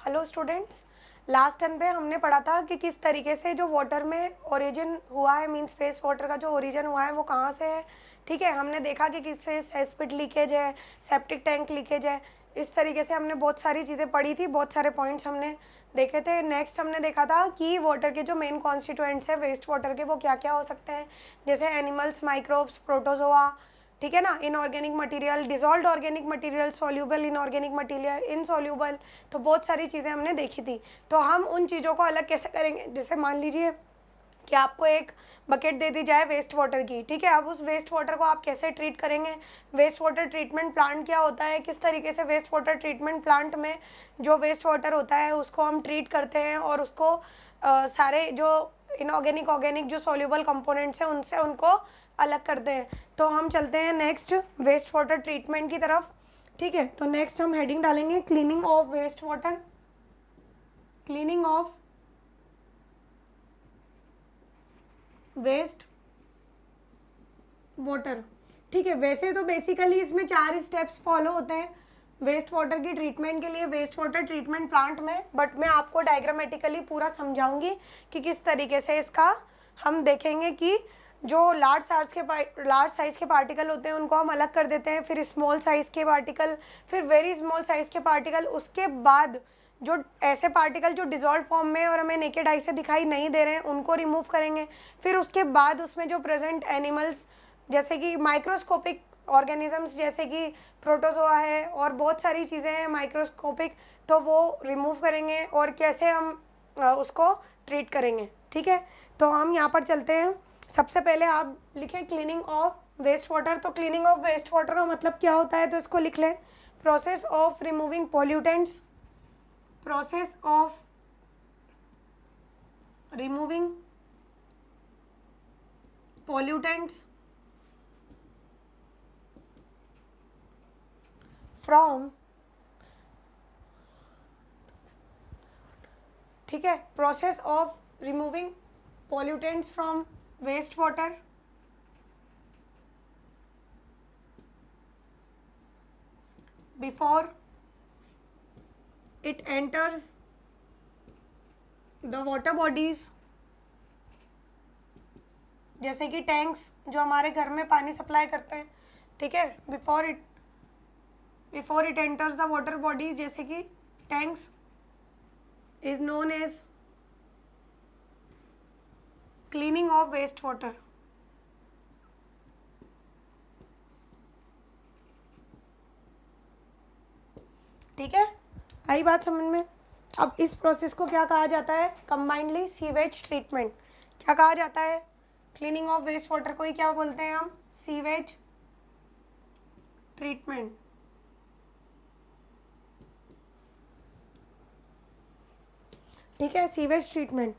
Hello students, last term पे हमने पढ़ा था कि किस तरीके से जो वाटर में ओरिजिन हुआ है, मींस वेस्ट वाटर का जो ओरिजिन हुआ है वो कहाँ से है। ठीक है, हमने देखा कि किससे सेस्पिट लीकेज है, सेप्टिक टैंक लीकेज है। इस तरीके से हमने बहुत सारी चीज़ें पढ़ी थी, बहुत सारे पॉइंट्स हमने देखे थे। नेक्स्ट हमने देखा था कि वाटर के जो मेन कॉन्स्टिट्यूएंट्स है वेस्ट वाटर के वो क्या क्या हो सकते हैं, जैसे एनिमल्स, माइक्रोब्स, प्रोटोजोआ, ठीक है ना, inorganic material, dissolved organic material, soluble inorganic material, insoluble. तो बहुत सारी चीज़ें हमने देखी थी। तो हम उन चीज़ों को अलग कैसे करेंगे, जैसे मान लीजिए कि आपको एक बकेट दे दी जाए वेस्ट वाटर की, ठीक है। अब उस वेस्ट वाटर को आप कैसे ट्रीट करेंगे, वेस्ट वाटर ट्रीटमेंट प्लांट क्या होता है, किस तरीके से वेस्ट वाटर ट्रीटमेंट प्लांट में जो वेस्ट वाटर होता है उसको हम ट्रीट करते हैं और उसको सारे जो इनऑर्गेनिक ऑर्गेनिक जो सॉल्यूबल कंपोनेंट्स हैं उनसे उनको अलग करते हैं। तो हम चलते हैं नेक्स्ट वेस्ट वाटर ट्रीटमेंट की तरफ, ठीक है। तो नेक्स्ट हम हेडिंग डालेंगे cleaning of waste water, cleaning of waste water, ठीक है। वैसे तो बेसिकली इसमें 4 स्टेप्स फॉलो होते हैं वेस्ट वाटर की ट्रीटमेंट के लिए वेस्ट वाटर ट्रीटमेंट प्लांट में, बट मैं आपको डायग्रामेटिकली पूरा समझाऊंगी कि किस तरीके से इसका हम देखेंगे कि जो लार्ज साइज़ के पार्टिकल होते हैं उनको हम अलग कर देते हैं, फिर स्मॉल साइज़ के पार्टिकल, फिर वेरी स्मॉल साइज़ के पार्टिकल, उसके बाद जो ऐसे पार्टिकल जो डिजॉल्व फॉर्म में और हमें नेकेड आई से दिखाई नहीं दे रहे हैं उनको रिमूव करेंगे। फिर उसके बाद उसमें जो प्रेजेंट एनिमल्स जैसे कि माइक्रोस्कोपिक ऑर्गेनिजम्स जैसे कि प्रोटोजोआ है और बहुत सारी चीज़ें हैं माइक्रोस्कोपिक, तो वो रिमूव करेंगे और कैसे हम उसको ट्रीट करेंगे, ठीक है। तो हम यहाँ पर चलते हैं। सबसे पहले आप लिखें क्लीनिंग ऑफ वेस्ट वाटर। तो क्लीनिंग ऑफ वेस्ट वाटर का मतलब क्या होता है, तो इसको लिख लें process of removing pollutants, process of removing pollutants from, ठीक है, process of removing pollutants from waste water before it enters the water bodies, जैसे कि टैंक्स जो हमारे घर में पानी सप्लाई करते हैं, ठीक है। Before it enters the water bodies जैसे कि tanks is known as cleaning of waste water, ठीक है। आई बात समझ में। अब इस प्रोसेस को क्या कहा जाता है, कंबाइंडली सीवेज ट्रीटमेंट। क्या कहा जाता है, क्लीनिंग ऑफ वेस्ट वाटर को ही क्या बोलते हैं हम, सीवेज ट्रीटमेंट, ठीक है, सीवेज ट्रीटमेंट।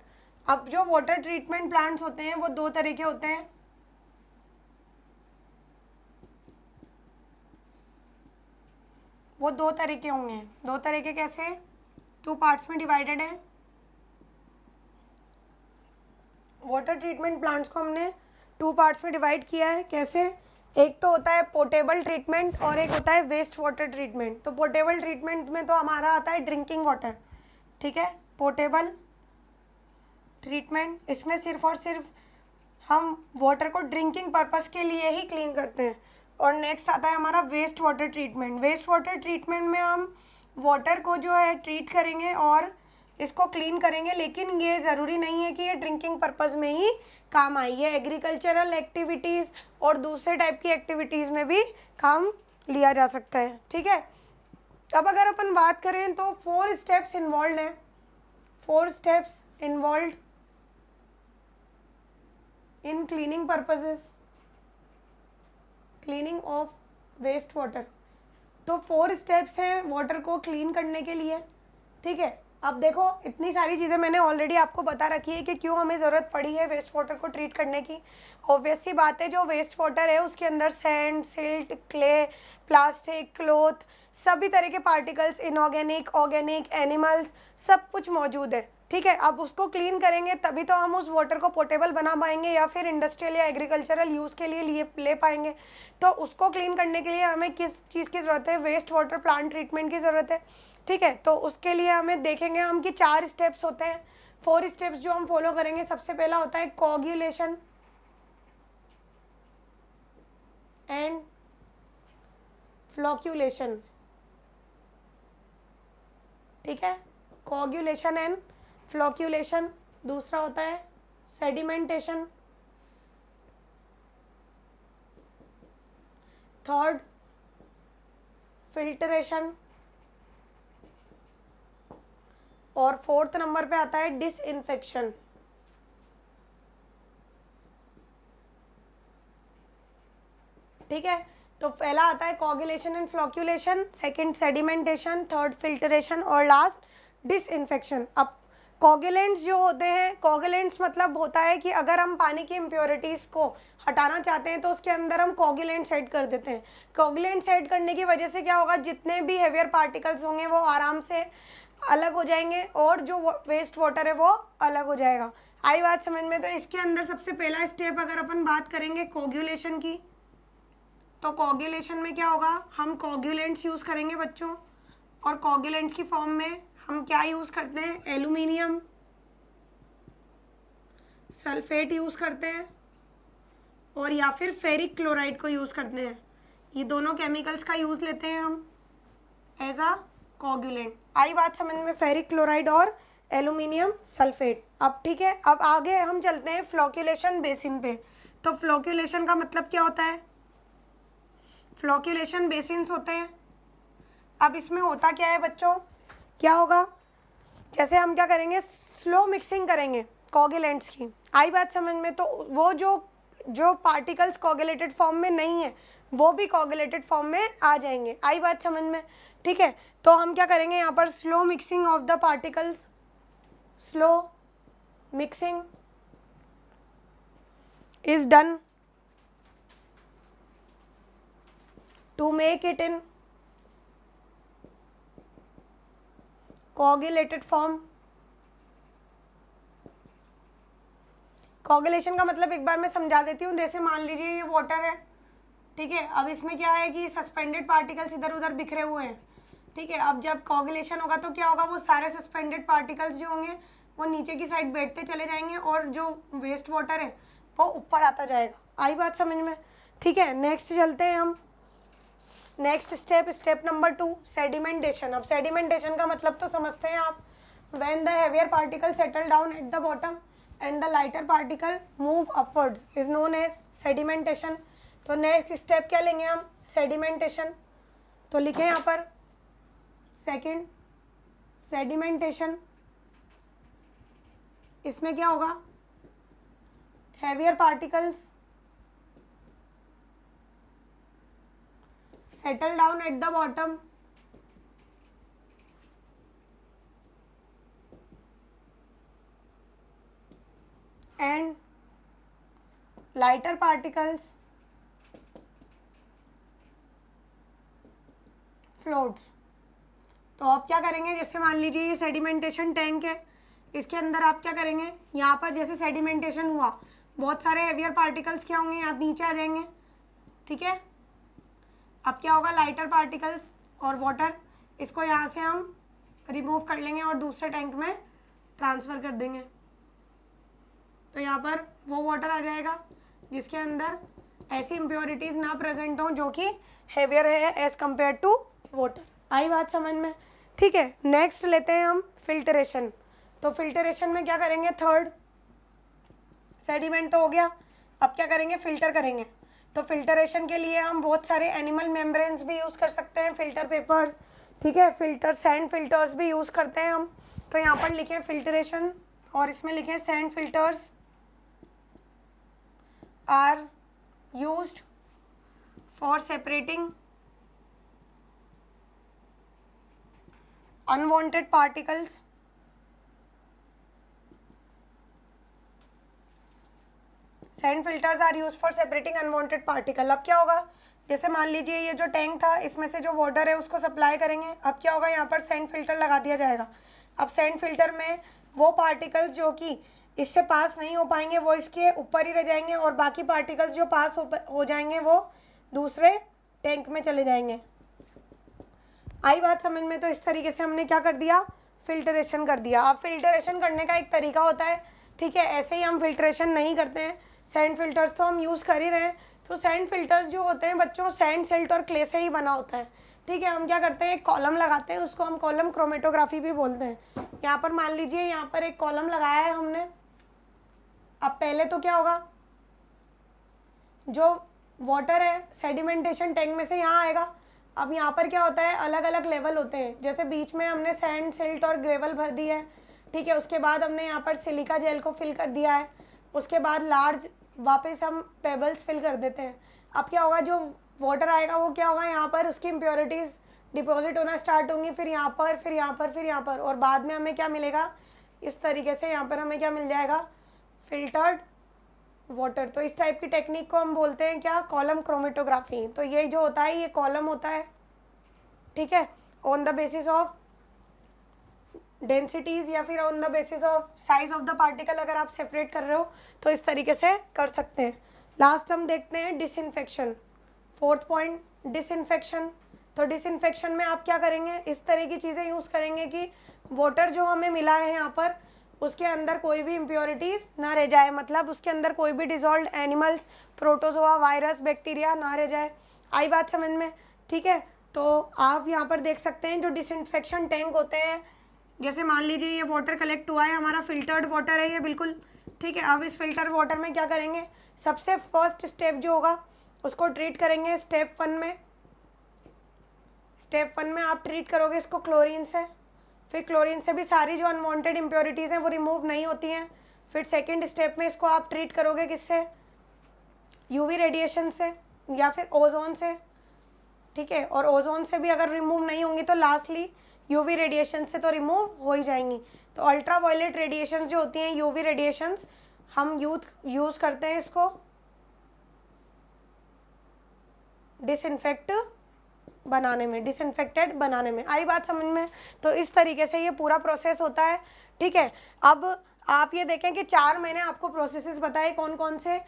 अब जो वाटर ट्रीटमेंट प्लांट्स होते हैं वो 2 तरह के होते हैं। वो 2 तरह के होंगे। 2 तरह के कैसे, 2 पार्ट्स में डिवाइडेड है। वाटर ट्रीटमेंट प्लांट्स को हमने 2 पार्ट्स में डिवाइड किया है। कैसे, एक तो होता है पोर्टेबल ट्रीटमेंट और एक होता है वेस्ट वाटर ट्रीटमेंट। तो पोर्टेबल ट्रीटमेंट में तो हमारा आता है ड्रिंकिंग वाटर, ठीक है। पोर्टेबल ट्रीटमेंट, इसमें सिर्फ और सिर्फ हम वाटर को ड्रिंकिंग पर्पस के लिए ही क्लीन करते हैं। और नेक्स्ट आता है हमारा waste water treatment. Waste water treatment में हम वाटर को जो है ट्रीट करेंगे और इसको क्लीन करेंगे, लेकिन ये ज़रूरी नहीं है कि ये ड्रिंकिंग पर्पस में ही काम आई, ये एग्रीकल्चरल एक्टिविटीज़ और दूसरे टाइप की एक्टिविटीज़ में भी काम लिया जा सकता है, ठीक है। अब अगर अपन बात करें तो 4 स्टेप्स इन्वॉल्व हैं, 4 steps involve in cleaning purposes, cleaning of waste water. तो 4 स्टेप्स हैं वाटर को क्लीन करने के लिए, ठीक है। अब देखो इतनी सारी चीज़ें मैंने ऑलरेडी आपको बता रखी है कि क्यों हमें ज़रूरत पड़ी है वेस्ट वाटर को ट्रीट करने की। ऑब्वियस सी बात है, जो वेस्ट वाटर है उसके अंदर sand, silt, clay, plastic, cloth, सभी तरह के पार्टिकल्स, इनऑर्गेनिक, ऑर्गेनिक, एनिमल्स, सब कुछ मौजूद है, ठीक है। अब उसको क्लीन करेंगे तभी तो हम उस वाटर को पोर्टेबल बना पाएंगे या फिर इंडस्ट्रियल या एग्रीकल्चरल यूज़ के लिए ले पाएंगे। तो उसको क्लीन करने के लिए हमें किस चीज़ की ज़रूरत है, वेस्ट वाटर प्लांट ट्रीटमेंट की ज़रूरत है। ठीक है, तो उसके लिए हमें देखेंगे हम कि 4 स्टेप्स होते हैं, 4 स्टेप्स जो हम फॉलो करेंगे। सबसे पहला होता है कोगुलेशन एंड फ्लोक्यूलेशन। ठीक है, कोगुलेशन एंड फ्लोक्यूलेशन। दूसरा होता है सेडिमेंटेशन, थर्ड फिल्टरेशन, और फोर्थ नंबर पे आता है डिसइंफेक्शन। ठीक है, तो पहला आता है coagulation and flocculation, second sedimentation, third filtration और लास्ट डिसइंफेक्शन। अब कोगुलेंट्स जो होते हैं, कोगुलेंट्स मतलब होता है कि अगर हम पानी की इम्प्योरिटीज़ को हटाना चाहते हैं तो उसके अंदर हम कोगुलेंट्स ऐड कर देते हैं। कोगुलेंट्स ऐड करने की वजह से क्या होगा, जितने भी हेवियर पार्टिकल्स होंगे वो आराम से अलग हो जाएंगे और जो वेस्ट वाटर है वो अलग हो जाएगा। आई बात समझ में? तो इसके अंदर सबसे पहला स्टेप अगर अपन बात करेंगे कोगुलेशन की, तो कोगुलेशन में क्या होगा, हम कोगुलेंट्स यूज़ करेंगे बच्चों, और कोगुलेंट्स की फॉर्म में हम क्या यूज़ करते हैं, एल्यूमिनियम सल्फेट यूज़ करते हैं और या फिर फेरिक क्लोराइड को यूज़ करते हैं। ये दोनों केमिकल्स का यूज़ लेते हैं हम एज अ कोगुलेंट। आई बात समझ में? फेरिक क्लोराइड और एल्यूमिनियम सल्फेट। अब ठीक है, अब आगे हम चलते हैं फ्लोक्यूलेशन बेसिन पे। तो फ्लोक्यूलेशन का मतलब क्या होता है, फ्लोक्यूलेशन बेसिन्स होते हैं। अब इसमें होता क्या है बच्चों, क्या होगा, जैसे हम क्या करेंगे, स्लो मिक्सिंग करेंगे कोगुलेंट्स की। आई बात समझ में? तो वो जो पार्टिकल्स कोगुलेटेड फॉर्म में नहीं है वो भी कोगुलेटेड फॉर्म में आ जाएंगे। आई बात समझ में? ठीक है, तो हम क्या करेंगे यहाँ पर, slow mixing of the particles, slow mixing is done to make it in coagulated form। Coagulation का मतलब एक बार मैं समझा देती हूँ। जैसे मान लीजिए ये वाटर है, ठीक है, अब इसमें क्या है कि सस्पेंडेड पार्टिकल्स इधर उधर बिखरे हुए हैं। ठीक है, अब जब कोगुलेशन होगा तो क्या होगा, वो सारे सस्पेंडेड पार्टिकल्स जो होंगे वो नीचे की साइड बैठते चले जाएंगे और जो वेस्ट वाटर है वो ऊपर आता जाएगा। आई बात समझ में? ठीक है, नेक्स्ट चलते हैं हम। Next step number 2, sedimentation. अब सेडिमेंटेशन का मतलब तो समझते हैं आप, when the heavier particle settle down at the bottom and the lighter particle move upwards is known as sedimentation. तो नेक्स्ट स्टेप क्या लेंगे हम, सेडिमेंटेशन। तो लिखें यहाँ पर सेकंड सेडिमेंटेशन। इसमें क्या होगा, heavier particles settle down at the bottom and lighter particles floats। तो आप क्या करेंगे, जैसे मान लीजिए ये सेडिमेंटेशन टैंक है, इसके अंदर आप क्या करेंगे, यहाँ पर जैसे सेडिमेंटेशन हुआ बहुत सारे हेवियर पार्टिकल्स क्या होंगे, यहाँ नीचे आ जाएंगे। ठीक है, अब क्या होगा, लाइटर पार्टिकल्स और वाटर, इसको यहाँ से हम रिमूव कर लेंगे और दूसरे टैंक में ट्रांसफ़र कर देंगे। तो यहाँ पर वो वाटर आ जाएगा जिसके अंदर ऐसी इम्प्योरिटीज़ ना प्रेजेंट हों जो कि हेवियर है एज़ कम्पेयर टू वाटर। आई बात समझ में? ठीक है, नेक्स्ट लेते हैं हम फिल्टरेशन। तो फिल्टरेशन में क्या करेंगे, थर्ड सेडिमेंट तो हो गया, अब क्या करेंगे, फिल्टर करेंगे। तो फिल्टरेशन के लिए हम बहुत सारे एनिमल मेम्ब्रेन्स भी यूज़ कर सकते हैं, फिल्टर पेपर्स, ठीक है, फिल्टर सैंड फिल्टर्स भी यूज़ करते हैं हम। तो यहाँ पर लिखें फिल्टरेशन और इसमें लिखें sand filters are used for separating unwanted particles sand filters are use for separating unwanted particle. अब क्या होगा, जैसे मान लीजिए ये जो टैंक था इसमें से जो वाटर है उसको सप्लाई करेंगे, अब क्या होगा, यहाँ पर सैंड फिल्टर लगा दिया जाएगा। अब सैंड फिल्टर में वो पार्टिकल्स जो कि इससे पास नहीं हो पाएंगे वो इसके ऊपर ही रह जाएंगे, और बाकी पार्टिकल्स जो पास हो जाएंगे वो दूसरे टैंक में चले जाएंगे। आई बात समझ में? तो इस तरीके से हमने क्या कर दिया, फिल्टरेशन कर दिया। अब फिल्टरेशन करने का एक तरीका होता है, ठीक है, ऐसे ही हम फिल्टरेशन नहीं करते हैं। सैंड फिल्टर्स तो हम यूज़ कर ही रहे हैं। तो सैंड फिल्टर्स जो होते हैं बच्चों, सैंड, सिल्ट और क्ले से ही बना होता है, ठीक है। हम क्या करते हैं, एक कॉलम लगाते हैं, उसको हम कॉलम क्रोमेटोग्राफी भी बोलते हैं। यहाँ पर मान लीजिए यहाँ पर एक कॉलम लगाया है हमने। अब पहले तो क्या होगा, जो वाटर है सेडिमेंटेशन टैंक में से यहाँ आएगा। अब यहाँ पर क्या होता है, अलग अलग लेवल होते हैं। जैसे बीच में हमने सैंड, सिल्ट और ग्रेवल भर दी है, ठीक है। उसके बाद हमने यहाँ पर सिलिका जेल को फिल कर दिया है। उसके बाद लार्ज वापस हम पेबल्स फिल कर देते हैं। अब क्या होगा, जो वाटर आएगा वो क्या होगा, यहाँ पर उसकी इम्प्योरिटीज़ डिपॉजिट होना स्टार्ट होंगी, फिर यहाँ पर, फिर यहाँ पर, फिर यहाँ पर, और बाद में हमें क्या मिलेगा, इस तरीके से यहाँ पर हमें क्या मिल जाएगा, फिल्टर्ड वाटर। तो इस टाइप की टेक्निक को हम बोलते हैं क्या, कॉलम क्रोमेटोग्राफी। तो ये जो होता है ये कॉलम होता है, ठीक है, on the basis of densities या फिर on the basis of size of the particle. अगर आप सेपरेट कर रहे हो तो इस तरीके से कर सकते हैं। लास्ट हम देखते हैं डिसइंफेक्शन, फोर्थ पॉइंट डिसइंफेक्शन। तो डिसइंफेक्शन में आप क्या करेंगे, इस तरह की चीज़ें यूज़ करेंगे कि वाटर जो हमें मिला है यहाँ पर उसके अंदर कोई भी इम्प्योरिटीज़ ना रह जाए, मतलब उसके अंदर कोई भी dissolve animals, protozoa, virus, bacteria ना रह जाए। आई बात समझ में? ठीक है। तो आप यहाँ पर देख सकते हैं जो डिसइंफेक्शन टैंक होते हैं, जैसे मान लीजिए ये वाटर कलेक्ट हुआ है, हमारा फिल्टर्ड वाटर है ये बिल्कुल, ठीक है। अब इस फिल्टर वाटर में क्या करेंगे, सबसे फर्स्ट स्टेप जो होगा उसको ट्रीट करेंगे स्टेप 1 में। स्टेप 1 में आप ट्रीट करोगे इसको क्लोरीन से, फिर क्लोरीन से भी सारी जो अनवांटेड इम्प्योरिटीज़ हैं वो रिमूव नहीं होती हैं। फिर सेकंड स्टेप में इसको आप ट्रीट करोगे किससे, यूवी रेडिएशन से या फिर ओजोन से, ठीक है। और ओजोन से भी अगर रिमूव नहीं होंगी तो लास्टली यूवी रेडिएशन से तो रिमूव हो ही जाएंगी। तो अल्ट्रा वायलेट रेडिएशंस जो होती हैं, यूवी रेडिएशंस, हम यूज़ करते हैं इसको डिसइंफेक्ट बनाने में, डिसइंफेक्टेड बनाने में। आई बात समझ में? तो इस तरीके से ये पूरा प्रोसेस होता है, ठीक है। अब आप ये देखें कि 4 मैंने आपको प्रोसेसेस बताए, कौन कौन से,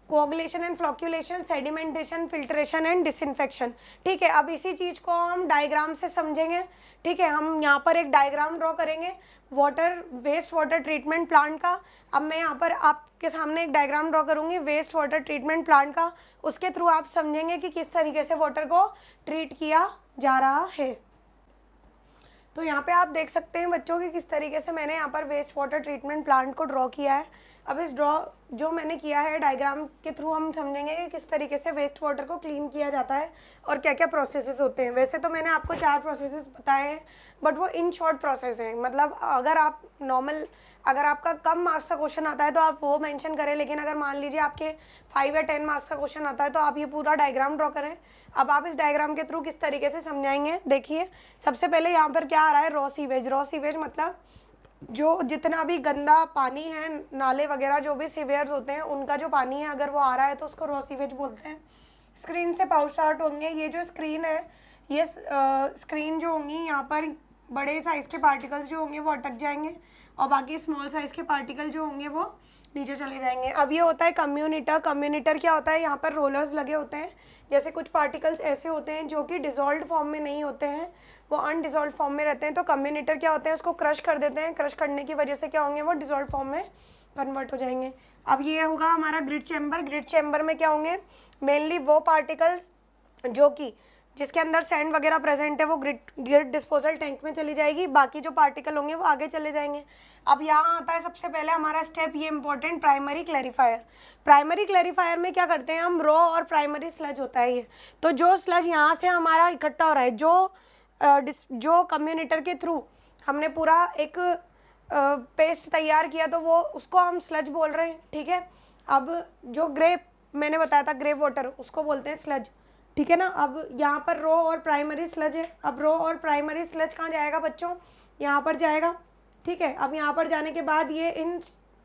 coagulation and flocculation, sedimentation, filtration and disinfection, ठीक है। अब इसी चीज़ को हम डायग्राम से समझेंगे, ठीक है। हम यहाँ पर एक डायग्राम ड्रॉ करेंगे वेस्ट वाटर ट्रीटमेंट प्लांट का। अब मैं यहाँ पर आपके सामने एक डायग्राम ड्रॉ करूँगी वेस्ट वाटर ट्रीटमेंट प्लांट का, उसके थ्रू आप समझेंगे कि किस तरीके से वाटर को ट्रीट किया जा रहा है। तो यहाँ पे आप देख सकते हैं बच्चों कि किस तरीके से मैंने यहाँ पर वेस्ट वाटर ट्रीटमेंट प्लांट को ड्रॉ किया है। अब इस जो मैंने किया है डायग्राम के थ्रू हम समझेंगे कि किस तरीके से वेस्ट वाटर को क्लीन किया जाता है और क्या क्या प्रोसेसेस होते हैं। वैसे तो मैंने आपको 4 प्रोसेसेस बताए हैं, बट वो इन शॉर्ट प्रोसेस हैं। मतलब अगर आपका कम मार्क्स का क्वेश्चन आता है तो आप वो मेंशन करें, लेकिन अगर मान लीजिए आपके 5 या 10 मार्क्स का क्वेश्चन आता है तो आप ये पूरा डायग्राम ड्रॉ करें। अब आप इस डायग्राम के थ्रू किस तरीके से समझाएंगे, देखिए। सबसे पहले यहाँ पर क्या आ रहा है, रॉ सीवेज। रॉ सीवेज मतलब जो जितना भी गंदा पानी है, नाले वगैरह जो भी सीवेयर्स होते हैं उनका जो पानी है अगर वो आ रहा है तो उसको रॉ सीवेज बोलते हैं। स्क्रीन से पाउच आउट होंगे, ये जो स्क्रीन है ये स्क्रीन जो होंगी यहाँ पर बड़े साइज़ के पार्टिकल्स जो होंगे वो अटक जाएंगे और बाकी स्मॉल साइज़ के पार्टिकल जो होंगे वो नीचे चले जाएंगे। अब ये होता है कम्यूनिटर। कम्यूनिटर क्या होता है, यहाँ पर रोलर्स लगे होते हैं। जैसे कुछ पार्टिकल्स ऐसे होते हैं जो कि डिज़ोल्व फॉर्म में नहीं होते हैं, वो अनडिज़ोल्व फॉर्म में रहते हैं, तो कम्यूनिटर क्या होते हैं, उसको क्रश कर देते हैं। क्रश करने की वजह से क्या होंगे, वो डिज़ोल्व फॉर्म में कन्वर्ट हो जाएंगे। अब ये होगा हमारा ग्रिड चैम्बर। ग्रिड चैम्बर में क्या होंगे, मेनली वो पार्टिकल्स जो कि जिसके अंदर सैंड वगैरह प्रेजेंट है वो ग्रिड डिस्पोजल टैंक में चली जाएगी, बाकी जो पार्टिकल होंगे वो आगे चले जाएंगे। अब यहाँ आता है सबसे पहले हमारा स्टेप, ये important, primary clarifier. Primary clarifier में क्या करते हैं हम, रॉ और प्राइमरी स्लज होता है ये। तो जो स्लज यहाँ से हमारा इकट्ठा हो रहा है, जो कम्यूनिटर के थ्रू हमने पूरा एक पेस्ट तैयार किया तो वो उसको हम स्लज बोल रहे हैं, ठीक है। अब जो ग्रे मैंने बताया था, ग्रे वाटर, उसको बोलते हैं स्लज, ठीक है ना। अब यहाँ पर रॉ और प्राइमरी स्लज है। अब रॉ और प्राइमरी स्लज कहाँ जाएगा बच्चों, यहाँ पर जाएगा, ठीक है। अब यहाँ पर जाने के बाद ये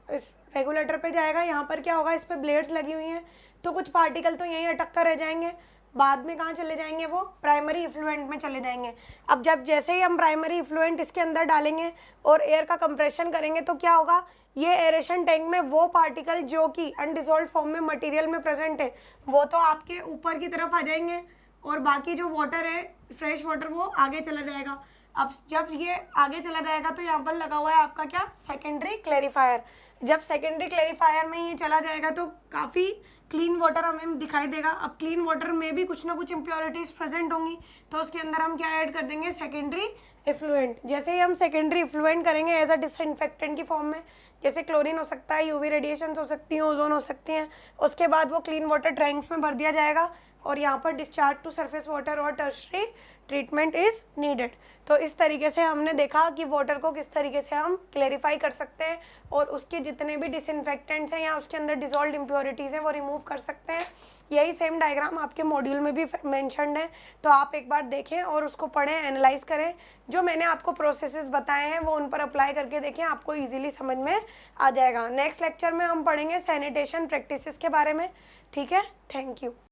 इस रेगुलेटर पे जाएगा। यहाँ पर क्या होगा, इस पर ब्लेड्स लगी हुई हैं तो कुछ पार्टिकल तो यहीं अटक कर रह जाएंगे, बाद में कहाँ चले जाएंगे, वो प्राइमरी इफ्लुएंट में चले जाएंगे। अब जब जैसे ही हम प्राइमरी इफ्लुएंट इसके अंदर डालेंगे और एयर का कंप्रेशन करेंगे तो क्या होगा, ये एरेशन टैंक में वो पार्टिकल जो कि अनडिसॉल्व्ड फॉर्म में मटेरियल में प्रेजेंट है वो तो आपके ऊपर की तरफ आ जाएंगे और बाकी जो वाटर है फ्रेश वाटर वो आगे चला जाएगा। अब जब ये आगे चला जाएगा तो यहाँ पर लगा हुआ है आपका क्या, सेकेंडरी क्लैरिफायर। जब सेकेंडरी क्लैरिफायर में ये चला जाएगा तो काफ़ी क्लीन वाटर हमें दिखाई देगा। अब क्लीन वाटर में भी कुछ ना कुछ इम्प्योरिटीज़ प्रेजेंट होंगी तो उसके अंदर हम क्या ऐड कर देंगे, सेकेंडरी इफ्लुएंट। जैसे ही हम सेकेंडरी इफ्लुएंट करेंगे एज अ डिसइंफेक्टेंट की फॉर्म में, जैसे क्लोरीन हो सकता है, यूवी रेडिएशन हो सकती हैं, ओजोन हो सकती हैं, उसके बाद वो क्लीन वाटर टैंक्स में भर दिया जाएगा और यहाँ पर डिस्चार्ज टू सरफेस वाटर और टर्शरी ट्रीटमेंट इज़ नीडेड। तो इस तरीके से हमने देखा कि वाटर को किस तरीके से हम क्लेरिफाई कर सकते हैं और उसके जितने भी डिसइंफेक्टेंट्स हैं या उसके अंदर डिसॉल्व्ड इम्प्योरिटीज़ हैं वो रिमूव कर सकते हैं। यही सेम डायग्राम आपके मॉड्यूल में भी मेंशन्ड है, तो आप एक बार देखें और उसको पढ़ें, एनालाइज करें। जो मैंने आपको प्रोसेसेस बताए हैं वो उन पर अप्लाई करके देखें, आपको ईजिली समझ में आ जाएगा। नेक्स्ट लेक्चर में हम पढ़ेंगे सैनिटेशन प्रैक्टिसेस के बारे में। ठीक है, थैंक यू।